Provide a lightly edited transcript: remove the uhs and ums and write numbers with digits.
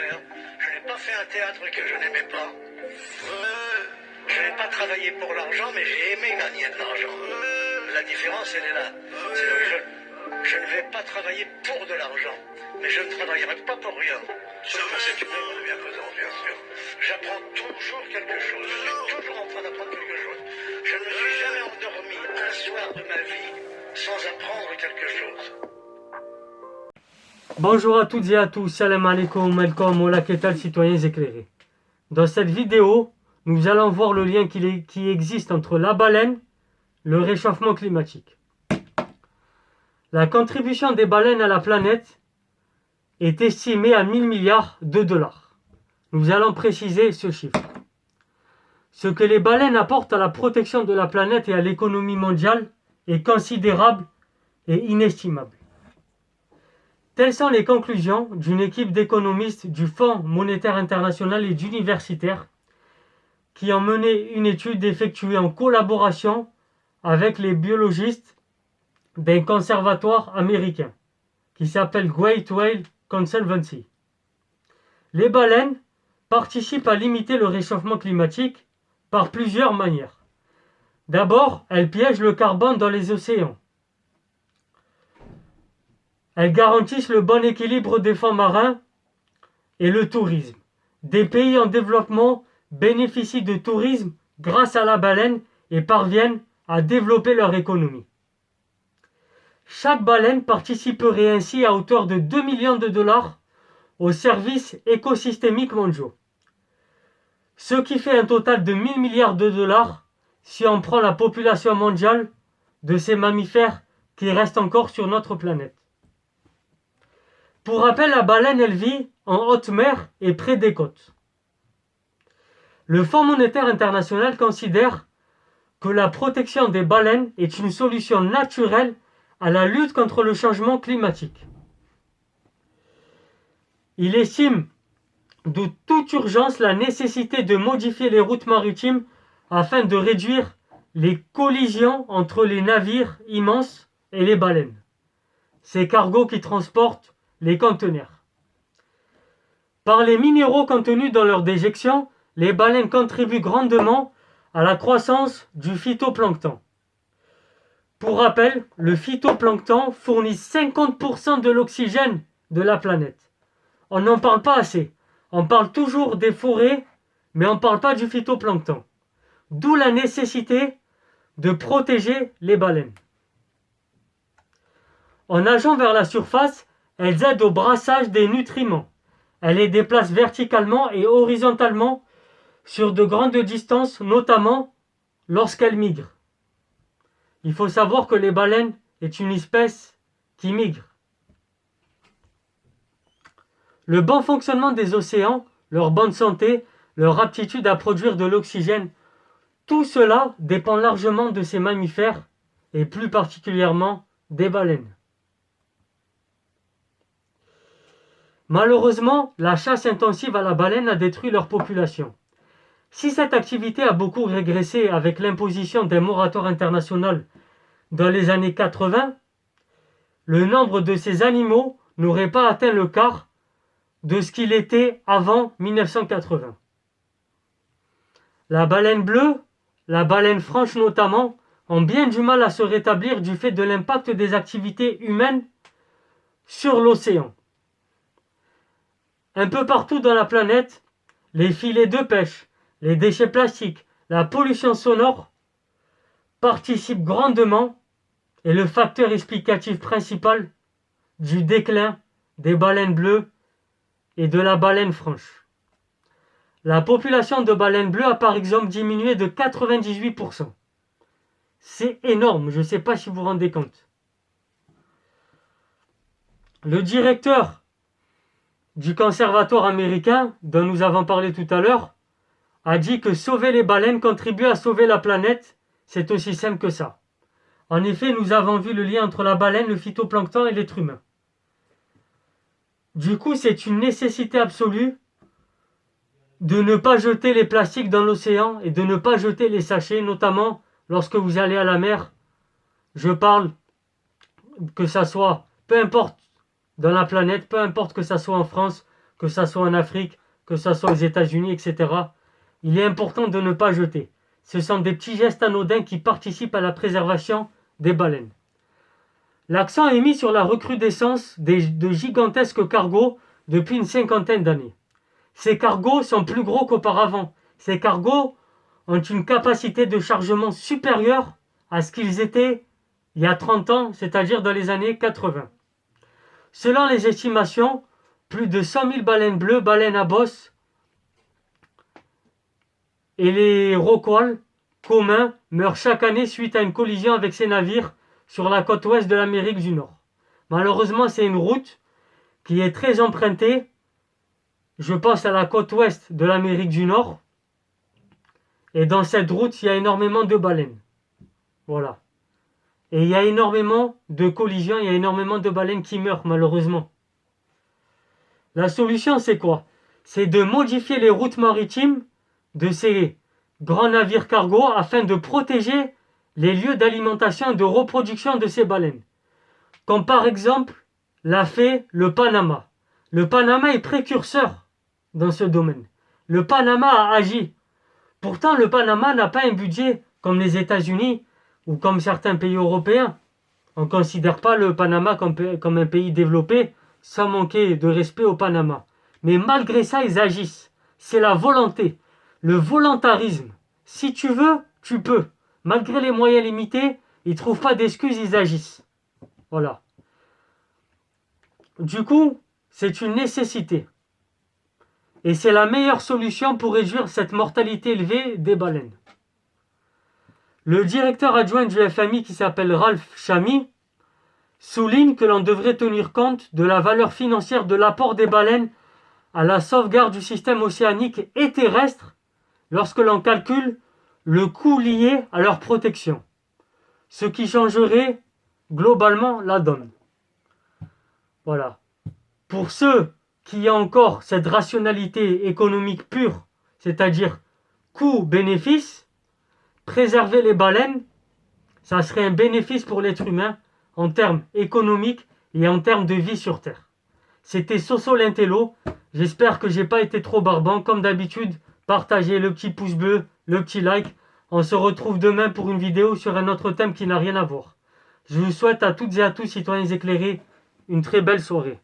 faire. Je n'ai pas fait un théâtre que je n'aimais pas. Je n'ai pas travaillé pour l'argent, mais j'ai aimé gagner de l'argent. La différence, elle est là. C'est là que je ne vais pas travailler pour de l'argent, mais je ne travaillerai pas pour rien. Sauf que c'est une œuvre de bienfaisance, bien sûr. J'apprends toujours quelque chose. Je suis toujours en train d'apprendre quelque chose. Je ne me suis jamais endormi un soir de ma vie sans apprendre quelque chose. Bonjour à toutes et à tous, salam alaikum, welcome, hola, que tal, citoyens éclairés. Dans cette vidéo, nous allons voir le lien qui existe entre la baleine, le réchauffement climatique. La contribution des baleines à la planète est estimée à 1000 milliards de dollars. Nous allons préciser ce chiffre. Ce que les baleines apportent à la protection de la planète et à l'économie mondiale est considérable et inestimable. Telles sont les conclusions d'une équipe d'économistes du Fonds monétaire international et d'universitaires qui ont mené une étude effectuée en collaboration avec les biologistes d'un conservatoire américain qui s'appelle Great Whale Conservancy. Les baleines participent à limiter le réchauffement climatique par plusieurs manières. D'abord, elles piègent le carbone dans les océans. Elles garantissent le bon équilibre des fonds marins et le tourisme. Des pays en développement bénéficient de tourisme grâce à la baleine et parviennent à développer leur économie. Chaque baleine participerait ainsi à hauteur de 2 millions de dollars aux services écosystémiques mondiaux. Ce qui fait un total de 1000 milliards de dollars si on prend la population mondiale de ces mammifères qui restent encore sur notre planète. Pour rappel, la baleine, elle vit en haute mer et près des côtes. Le Fonds monétaire international considère que la protection des baleines est une solution naturelle à la lutte contre le changement climatique. Il estime de toute urgence la nécessité de modifier les routes maritimes afin de réduire les collisions entre les navires immenses et les baleines, ces cargos qui transportent les conteneurs. Par les minéraux contenus dans leur déjection, les baleines contribuent grandement à la croissance du phytoplancton. Pour rappel, le phytoplancton fournit 50% de l'oxygène de la planète. On n'en parle pas assez. On parle toujours des forêts, mais on ne parle pas du phytoplancton. D'où la nécessité de protéger les baleines. En nageant vers la surface, elles aident au brassage des nutriments. Elles les déplacent verticalement et horizontalement sur de grandes distances, notamment lorsqu'elles migrent. Il faut savoir que les baleines est une espèce qui migre. Le bon fonctionnement des océans, leur bonne santé, leur aptitude à produire de l'oxygène, tout cela dépend largement de ces mammifères et plus particulièrement des baleines. Malheureusement, la chasse intensive à la baleine a détruit leur population. Si cette activité a beaucoup régressé avec l'imposition d'un moratoire international dans les années 80, le nombre de ces animaux n'aurait pas atteint le quart de ce qu'il était avant 1980. La baleine bleue, la baleine franche notamment, ont bien du mal à se rétablir du fait de l'impact des activités humaines sur l'océan. Un peu partout dans la planète, les filets de pêche, les déchets plastiques, la pollution sonore participent grandement et est le facteur explicatif principal du déclin des baleines bleues et de la baleine franche. La population de baleines bleues a par exemple diminué de 98%. C'est énorme, je ne sais pas si vous vous rendez compte. Le directeur du conservatoire américain, dont nous avons parlé tout à l'heure, a dit que sauver les baleines contribue à sauver la planète. C'est aussi simple que ça. En effet, nous avons vu le lien entre la baleine, le phytoplancton et l'être humain. Du coup, c'est une nécessité absolue de ne pas jeter les plastiques dans l'océan et de ne pas jeter les sachets, notamment lorsque vous allez à la mer. Je parle que ça soit, peu importe dans la planète, peu importe que ça soit en France, que ce soit en Afrique, que ce soit aux États-Unis, etc., il est important de ne pas jeter. Ce sont des petits gestes anodins qui participent à la préservation des baleines. L'accent est mis sur la recrudescence de gigantesques cargos depuis une cinquantaine d'années. Ces cargos sont plus gros qu'auparavant. Ces cargos ont une capacité de chargement supérieure à ce qu'ils étaient il y a 30 ans, c'est-à-dire dans les années 80. Selon les estimations, plus de 100 000 baleines bleues, baleines à bosse et les rorquals communs meurent chaque année suite à une collision avec ces navires sur la côte ouest de l'Amérique du Nord. Malheureusement, c'est une route qui est très empruntée. Je pense à la côte ouest de l'Amérique du Nord. Et dans cette route, il y a énormément de baleines. Voilà. Et il y a énormément de collisions, il y a énormément de baleines qui meurent, malheureusement. La solution, c'est quoi? C'est de modifier les routes maritimes de ces grands navires cargo afin de protéger les lieux d'alimentation et de reproduction de ces baleines. Comme par exemple l'a fait le Panama. Le Panama est précurseur dans ce domaine. Le Panama a agi. Pourtant, le Panama n'a pas un budget comme les États-Unis ou comme certains pays européens. On ne considère pas le Panama comme un pays développé, sans manquer de respect au Panama. Mais malgré ça, ils agissent. C'est la volonté, le volontarisme. Si tu veux, tu peux. Malgré les moyens limités, ils ne trouvent pas d'excuses, ils agissent. Voilà. Du coup, c'est une nécessité. Et c'est la meilleure solution pour réduire cette mortalité élevée des baleines. Le directeur adjoint du FMI, qui s'appelle Ralph Chamy, souligne que l'on devrait tenir compte de la valeur financière de l'apport des baleines à la sauvegarde du système océanique et terrestre lorsque l'on calcule le coût lié à leur protection, ce qui changerait globalement la donne. Voilà. Pour ceux qui ont encore cette rationalité économique pure, c'est-à-dire coût-bénéfice, préserver les baleines, ça serait un bénéfice pour l'être humain en termes économiques et en termes de vie sur Terre. C'était Soso l'Intello. J'espère que j'ai pas été trop barbant. Comme d'habitude, partagez le petit pouce bleu, le petit like. On se retrouve demain pour une vidéo sur un autre thème qui n'a rien à voir. Je vous souhaite à toutes et à tous, citoyens éclairés, une très belle soirée.